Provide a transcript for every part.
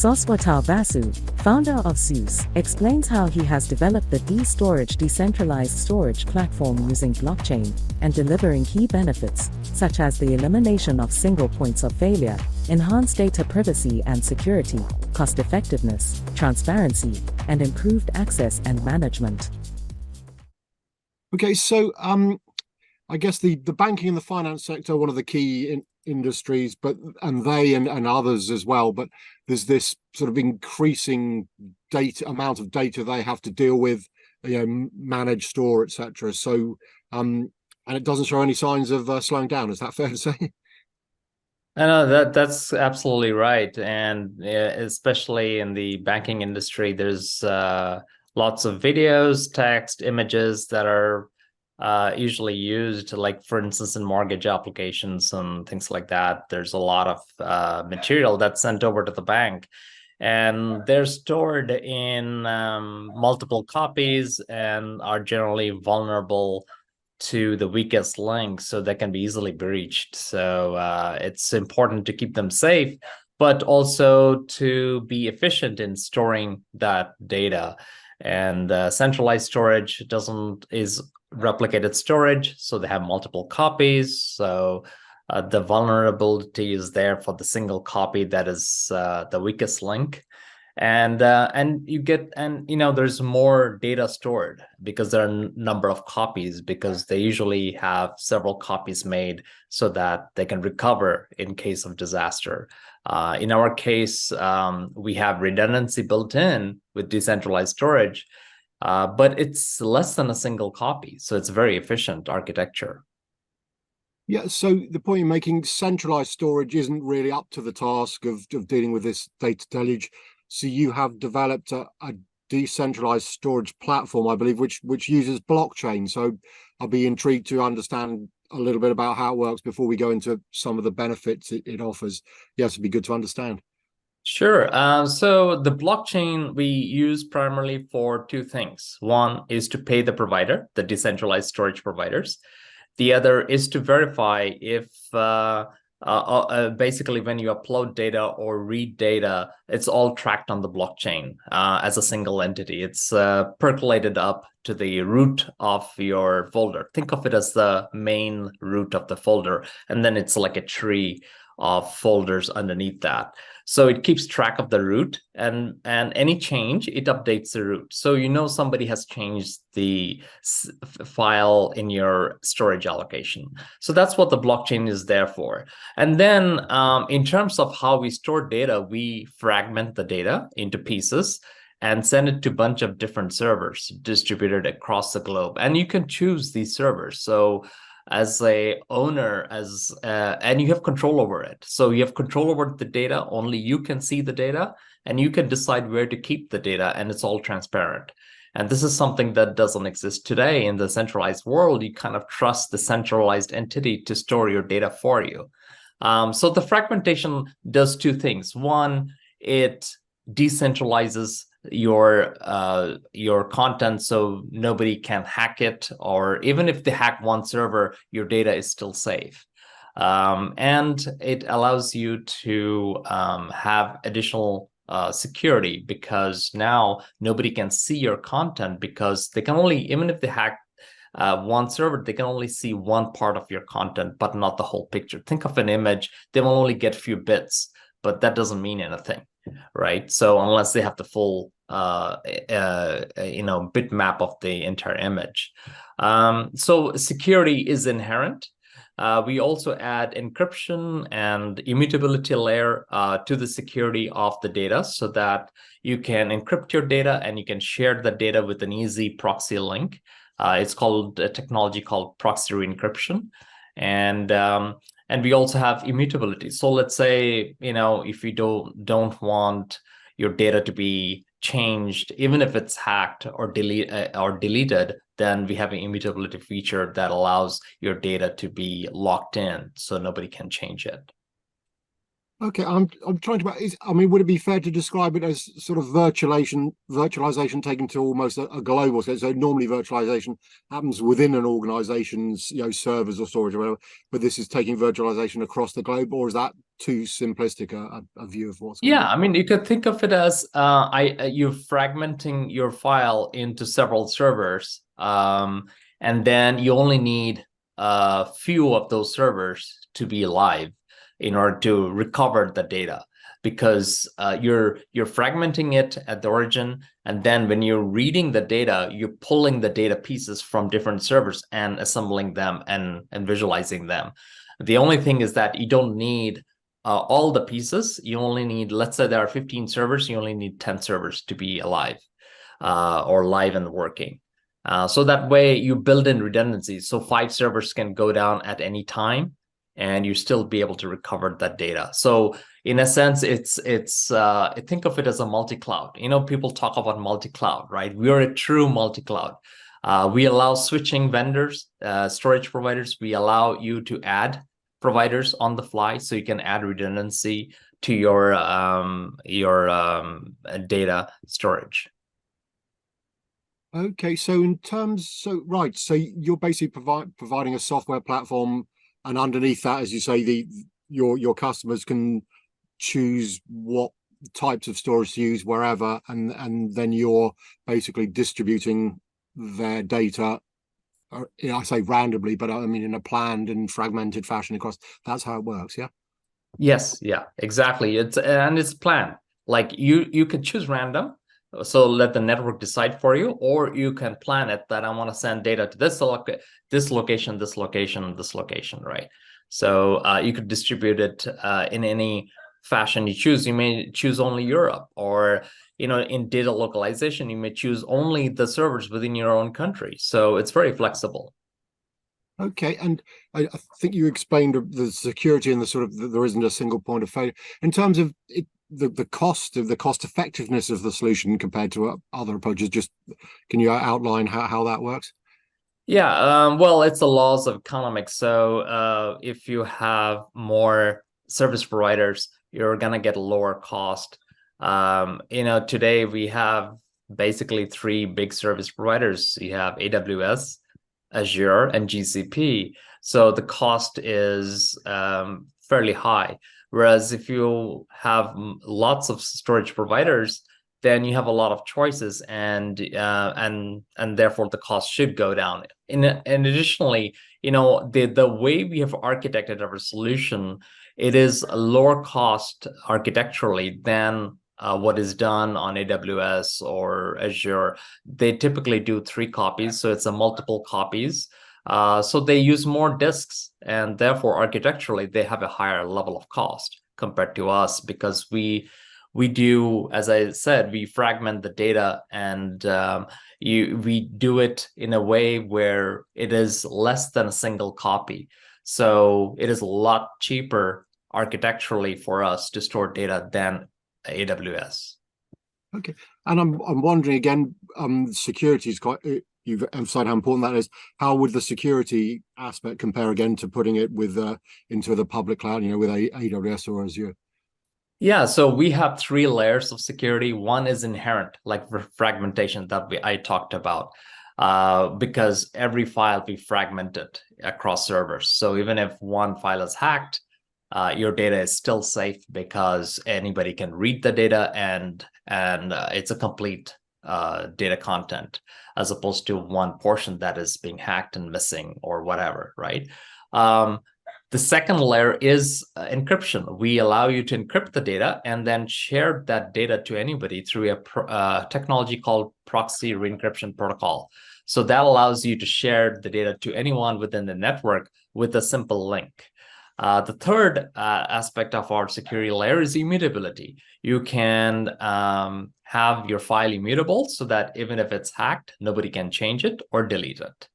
Saswata Basu, founder of SUSE, explains how he has developed the dStorage decentralized storage platform using blockchain and delivering key benefits, such as the elimination of single points of failure, enhanced data privacy and security, cost-effectiveness, transparency, and improved access and management. Okay, so I guess the banking and the finance sector are one of the key industries, and others as well. But there's this sort of increasing amount of data they have to deal with, manage, store, etc. So, and it doesn't show any signs of slowing down. Is that fair to say? I know that's absolutely right, and especially in the banking industry, there's lots of videos, text, images that are usually used, like for instance in mortgage applications and things like that. There's a lot of material that's sent over to the bank, and they're stored in multiple copies and are generally vulnerable to the weakest link, so they can be easily breached. So it's important to keep them safe, but also to be efficient in storing that data. And centralized storage is replicated storage, so they have multiple copies. So the vulnerability is there for the single copy that is the weakest link. And there's more data stored because there are a number of copies, because they usually have several copies made so that they can recover in case of disaster. In our case, we have redundancy built in with decentralized storage, but it's less than a single copy, so it's very efficient architecture. Yeah, so the point you're making, centralized storage isn't really up to the task of dealing with this data deluge. So you have developed a decentralized storage platform, I believe, which uses blockchain. So I'll be intrigued to understand a little bit about how it works before we go into some of the benefits it offers. Yes, it'd be good to understand. Sure. So the blockchain we use primarily for two things. One is to pay the provider, the decentralized storage providers. The other is to verify if basically when you upload data or read data, it's all tracked on the blockchain as a single entity. It's percolated up to the root of your folder. Think of it as the main root of the folder, and then it's like a tree of folders underneath that. So it keeps track of the root, and any change, it updates the root. So somebody has changed the file in your storage allocation. So that's what the blockchain is there for. And then in terms of how we store data, we fragment the data into pieces and send it to a bunch of different servers distributed across the globe. And you can choose these servers. So as a owner, and you have control over it. So you have control over the data, only you can see the data, and you can decide where to keep the data, and it's all transparent. And this is something that doesn't exist today in the centralized world. You kind of trust the centralized entity to store your data for you. So the fragmentation does two things. One, it decentralizes your content, so nobody can hack it, or even if they hack one server, your data is still safe. And it allows you to have additional security, because now nobody can see your content, because they can only, even if they hack one server, they can only see one part of your content, but not the whole picture. Think of an image, they will only get a few bits, but that doesn't mean anything, right? So unless they have the full bitmap of the entire image. So security is inherent. We also add encryption and immutability layer to the security of the data, so that you can encrypt your data and you can share the data with an easy proxy link. It's called a technology called proxy encryption. And we also have immutability. So let's say, if you don't want your data to be changed, even if it's hacked or deleted, then we have an immutability feature that allows your data to be locked in, so nobody can change it. Okay, I'm trying to. I mean, would it be fair to describe it as sort of virtualization taken to almost a global scale? So normally virtualization happens within an organization's, servers or storage or whatever, but this is taking virtualization across the globe, or is that too simplistic a view of what's going Yeah, on? I mean, you could think of it as you're fragmenting your file into several servers, and then you only need a few of those servers to be live in order to recover the data, because you're fragmenting it at the origin, and then when you're reading the data, you're pulling the data pieces from different servers and assembling them and visualizing them. The only thing is that you don't need all the pieces. You only need, let's say there are 15 servers, you only need 10 servers to be alive or live and working. So that way you build in redundancies. So 5 servers can go down at any time and you still be able to recover that data. So in a sense, it's think of it as a multi-cloud. People talk about multi-cloud, right? We are a true multi-cloud. We allow switching vendors, storage providers. We allow you to add providers on the fly, so you can add redundancy to your data storage. Okay, so so you're basically providing a software platform, and underneath that, as you say, your customers can choose what types of storage to use wherever, and then you're basically distributing their data. I say randomly, but I mean in a planned and fragmented fashion across. That's how it works, yeah. Yes, yeah, exactly. It's planned. Like you can choose random, so let the network decide for you, or you can plan it that I want to send data to this location, this location, this location, right? So you could distribute it in any fashion you choose. You may choose only Europe, or in data localization, you may choose only the servers within your own country. So it's very flexible. Okay, and I think you explained the security and the sort of there isn't a single point of failure in terms of it, the cost effectiveness of the solution compared to other approaches. Just can you outline how that works? Yeah, well, it's the laws of economics. So if you have more service providers, you're gonna get lower cost. Today we have basically 3 big service providers. You have AWS, Azure, and GCP. So the cost is fairly high. Whereas if you have lots of storage providers, then you have a lot of choices, and therefore the cost should go down. And additionally, the way we have architected our solution, it is a lower cost architecturally than what is done on AWS or Azure. They typically do 3 copies, so it's a multiple copies. So they use more disks, and therefore architecturally they have a higher level of cost compared to us, because we do, as I said, we fragment the data, and we do it in a way where it is less than a single copy. So it is a lot cheaper architecturally for us to store data than AWS. Okay, and I'm wondering again, security is quite. You've emphasized how important that is. How would the security aspect compare again to putting it with into the public cloud? With AWS or Azure. Yeah, so we have 3 layers of security. One is inherent, like fragmentation that I talked about, because every file be fragmented across servers. So even if one file is hacked, your data is still safe because anybody can read the data, and it's a complete data content, as opposed to one portion that is being hacked and missing or whatever, right? The second layer is encryption. We allow you to encrypt the data and then share that data to anybody through a technology called proxy re-encryption protocol. So that allows you to share the data to anyone within the network with a simple link. The third aspect of our security layer is immutability. You can have your file immutable so that even if it's hacked, nobody can change it or delete it.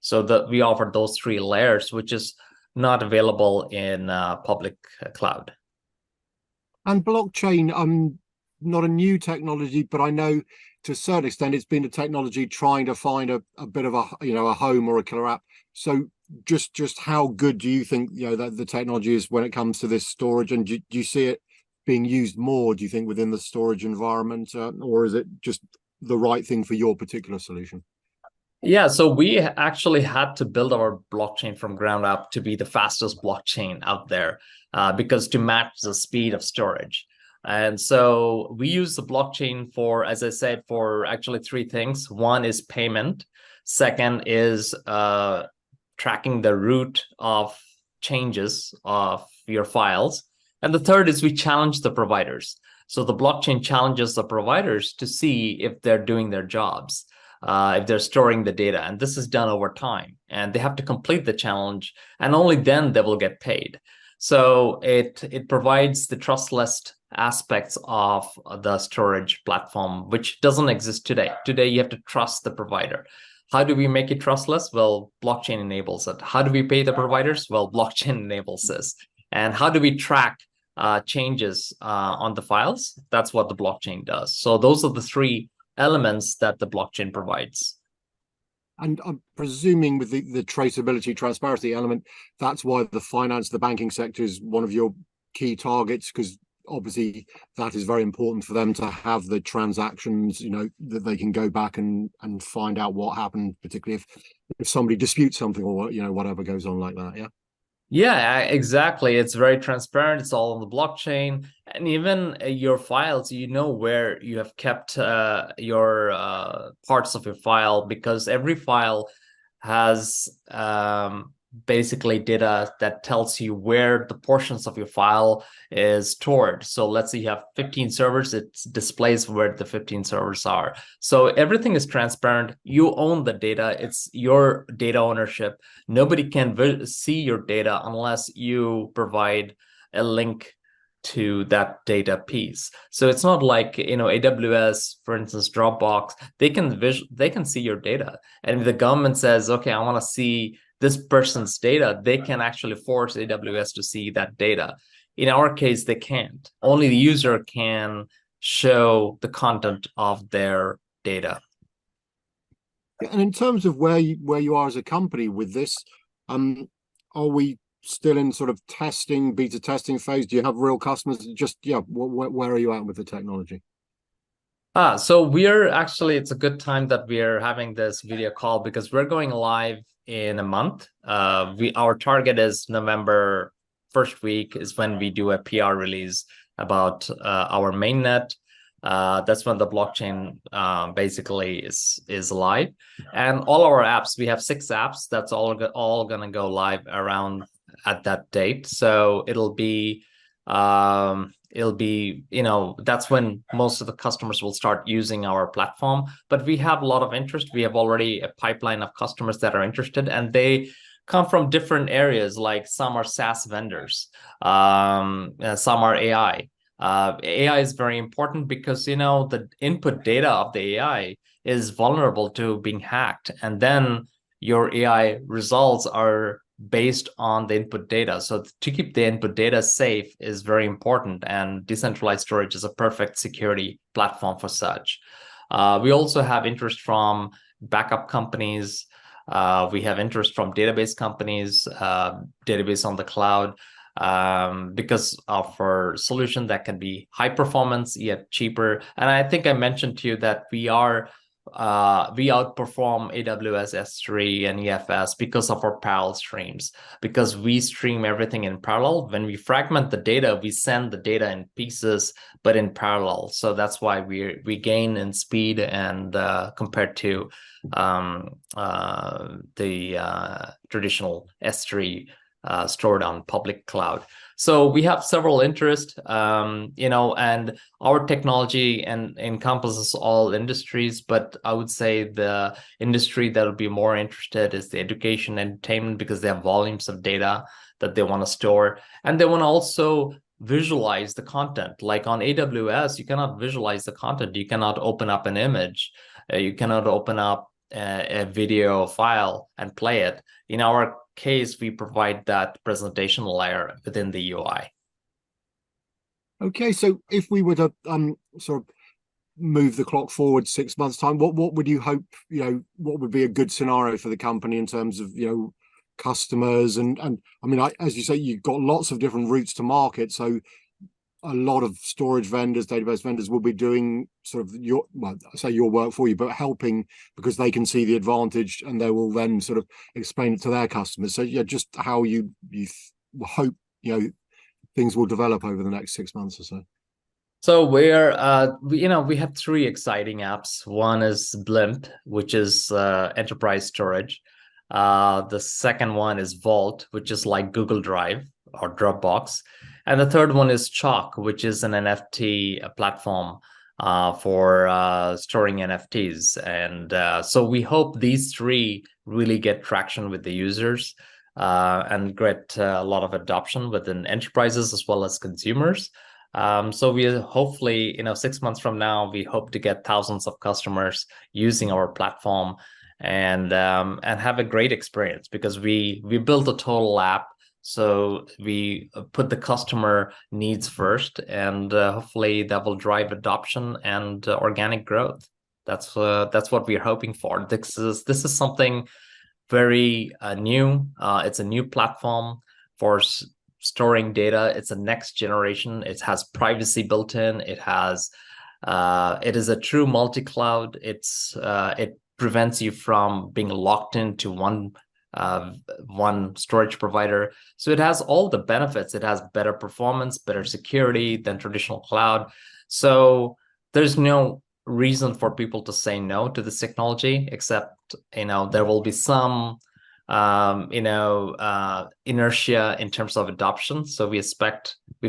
So we offer those 3 layers, which is not available in public cloud. And blockchain, not a new technology, but I know to a certain extent it's been a technology trying to find a bit of a home or a killer app. So just how good do you think that the technology is when it comes to this storage, and do you see it being used more, do you think, within the storage environment, or is it just the right thing for your particular solution? Yeah, so we actually had to build our blockchain from ground up to be the fastest blockchain out there, because to match the speed of storage. And so we use the blockchain for, as I said, for actually three things. One is payment. Second is tracking the root of changes of your files. And the third is we challenge the providers. So the blockchain challenges the providers to see if they're doing their jobs, if they're storing the data. And this is done over time. And they have to complete the challenge, and only then they will get paid. So it provides the trustless aspects of the storage platform, which doesn't exist today. Today, you have to trust the provider. How do we make it trustless? Well, blockchain enables it. How do we pay the providers? Well, blockchain enables this. And how do we track changes on the files? That's what the blockchain does. So those are the three elements that the blockchain provides. And I'm presuming with the traceability, transparency element, that's why the banking sector is one of your key targets, because obviously that is very important for them to have the transactions, that they can go back and find out what happened, particularly if somebody disputes something or whatever goes on like that. Yeah. Yeah, exactly. It's very transparent. It's all on the blockchain. And even your files, where you have kept your parts of your file, because every file has basically data that tells you where the portions of your file is stored. So let's say you have 15 servers, it displays where the 15 servers are. So everything is transparent. You own the data. It's your data ownership. Nobody can see your data unless you provide a link to that data piece. So it's not like, AWS, for instance, Dropbox, they can see your data. And if the government says, okay, I want to see this person's data, they can actually force AWS to see that data. In our case, they can't. Only the user can show the content of their data. And in terms of where you are as a company with this, are we still in sort of beta testing phase? Do you have real customers? Where are you at with the technology? So we're actually, it's a good time that we are having this video call, because we're going live in a month. Our target is November first week is when we do a PR release about our mainnet. That's when the blockchain basically is live, and all our apps. We have 6 apps. That's all gonna go live around at that date. So it'll be that's when most of the customers will start using our platform. But we have a lot of interest. We have already a pipeline of customers that are interested, and they come from different areas. Like some are SaaS vendors, some are AI. AI is very important because the input data of the AI is vulnerable to being hacked, and then your AI results are based on the input data. So to keep the input data safe is very important, and decentralized storage is a perfect security platform for such. We also have interest from backup companies. We have interest from database companies, database on the cloud, because of our solution that can be high performance yet cheaper. And I think I mentioned to you that we outperform AWS S3 and EFS because of our parallel streams, because we stream everything in parallel. When we fragment the data, we send the data in pieces, but in parallel. So that's why we gain in speed and compared to the traditional S3 stored on public cloud. So we have several interests, and our technology encompasses all industries, but I would say the industry that will be more interested is the education and entertainment, because they have volumes of data that they want to store, and they want to also visualize the content. Like on AWS, you cannot visualize the content. You cannot open up an image. You cannot open up a video file and play it. In our case, we provide that presentation layer within the UI. Okay, so if we were to sort of move the clock forward 6 months time, what would you hope, what would be a good scenario for the company in terms of, customers, and I mean, as you say, you've got lots of different routes to market. So a lot of storage vendors, database vendors will be doing sort of your, well, I say your work for you, but helping because they can see the advantage and they will then sort of explain it to their customers. So yeah, just how you hope, things will develop over the next 6 months or so. So we have three exciting apps. One is Blimp, which is enterprise storage. The second one is Vault, which is like Google Drive or Dropbox. And the third one is Chalk, which is an NFT platform for storing NFTs. And so we hope these three really get traction with the users and get a lot of adoption within enterprises as well as consumers. So we hopefully, 6 months from now, we hope to get thousands of customers using our platform and have a great experience, because we built a total app. So we put the customer needs first, and hopefully that will drive adoption and organic growth. That's what we're hoping for. This is something very new. It's a new platform for storing data. It's a next generation. It has privacy built in. It is a true multi-cloud. It prevents you from being locked into one storage provider. So it has all the benefits. It has better performance, better security than traditional cloud. So there's no reason for people to say no to this technology, except there will be some inertia in terms of adoption. So we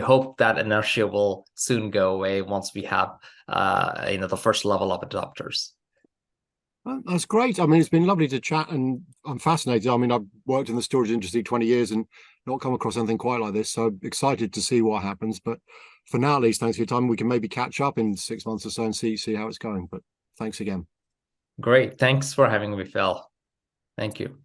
hope that inertia will soon go away once we have the first level of adopters. Well, that's great. I mean, it's been lovely to chat, and I'm fascinated. I mean, I've worked in the storage industry 20 years and not come across anything quite like this. So excited to see what happens. But for now, at least, thanks for your time. We can maybe catch up in 6 months or so and see how it's going. But thanks again. Great. Thanks for having me, Phil. Thank you.